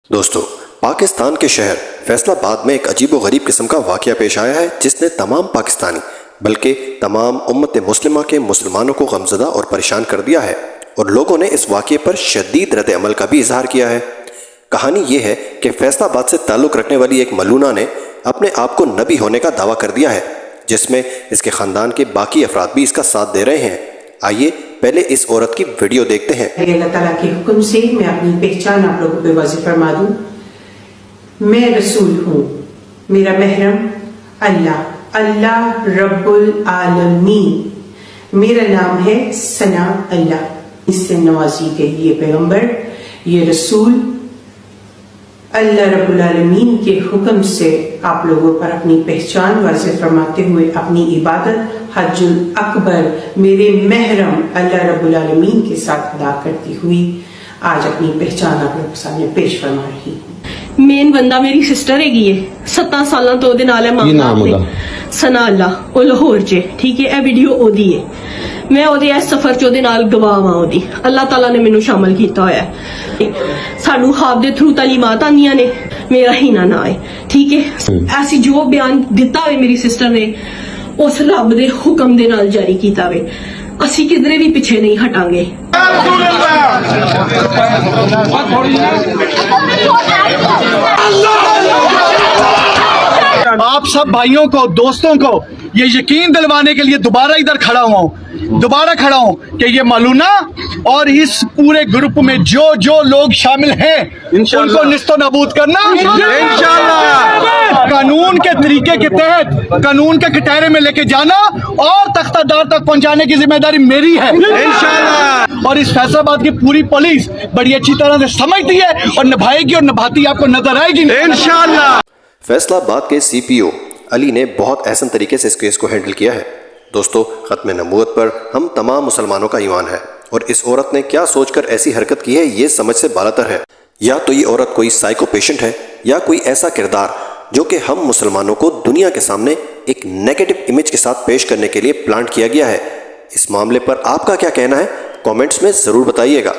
دوستو، پاکستان کے شہر فیصل آباد میں ایک عجیب و غریب قسم کا واقعہ پیش آیا ہے جس نے تمام پاکستانی بلکہ تمام امت مسلمہ کے مسلمانوں کو غمزدہ اور پریشان کر دیا ہے، اور لوگوں نے اس واقعے پر شدید رد عمل کا بھی اظہار کیا ہے۔ کہانی یہ ہے کہ فیصل آباد سے تعلق رکھنے والی ایک ملونہ نے اپنے آپ کو نبی ہونے کا دعویٰ کر دیا ہے، جس میں اس کے خاندان کے باقی افراد بھی اس کا ساتھ دے رہے ہیں۔ آئیے پہلے اس عورت کی ویڈیو دیکھتے ہیں۔ اللہ تعالیٰ کے حکم سے میں اپنی پہچان آپ لوگوں پہ واضح فرما دوں۔ میں رسول ہوں، میرا محرم اللہ رب العالمین، میرا نام ہے ثنا اللہ، اس سے نوازی گئی یہ پیغمبر، یہ رسول اللہ رب العالمین کے حکم سے آپ لوگوں پر اپنی پہچان واضح فرماتے ہوئے اپنی عبادت حج الاکبر میرے محرم اللہ رب العالمین کے ساتھ ادا کرتی ہوئی آج اپنی پہچان آپ لوگوں کے سامنے پیش فرما رہی ہوں۔ مین بندہ میری سسٹر ہے 7 سالاں تو دے نال ہے معاملہ ثنا اللہ او لاہور چ، ٹھیک ہے۔ اے ویڈیو او دی ہے، میں او دے اس سفر چ دے نال گواہ ہاں، او دی اللہ تعالیٰ نے مینوں شامل کیتا ہویا ہے۔ سانو خواب دے تھرو تعلیمات آندیاں نے، میرا ہی نہ ہے، ٹھیک ہے۔ ایسی جو بیان دتا ہوئے میری سسٹر نے اس رب دے حکم دے نال جاری کیتا ہوئے، اسی کدھرے بھی پیچھے نہیں ہٹاں گے۔ آپ سب بھائیوں کو، دوستوں کو یہ یقین دلوانے کے لیے دوبارہ ادھر کھڑا ہوں کہ یہ ملونہ اور اس پورے گروپ میں جو لوگ شامل ہیں ان کو نیست و نابود کرنا انشاءاللہ، قانون کے طریقے کے تحت قانون کے کٹہرے میں لے کے جانا اور تختہ دار تک پہنچانے کی ذمہ داری میری ہے انشاءاللہ۔ اور اس فیصل آباد کی پوری پولیس بڑی اچھی طرح سے سمجھتی ہے اور نبھائے گی اور نبھاتی آپ کو نظر آئے گی انشاءاللہ۔ فیصل آباد کے سی پی او علی نے بہت احسن طریقے سے اس کیس کو ہینڈل کیا ہے۔ دوستو، ختم نبوت پر ہم تمام مسلمانوں کا ایمان ہے، اور اس عورت نے کیا سوچ کر ایسی حرکت کی ہے یہ سمجھ سے بالاتر ہے۔ یا تو یہ عورت کوئی سائیکو پیشنٹ ہے، یا کوئی ایسا کردار جو کہ ہم مسلمانوں کو دنیا کے سامنے ایک نیگیٹو امیج کے ساتھ پیش کرنے کے لیے پلانٹ کیا گیا ہے۔ اس معاملے پر آپ کا کیا کہنا ہے؟ کامنٹس میں ضرور بتائیے گا۔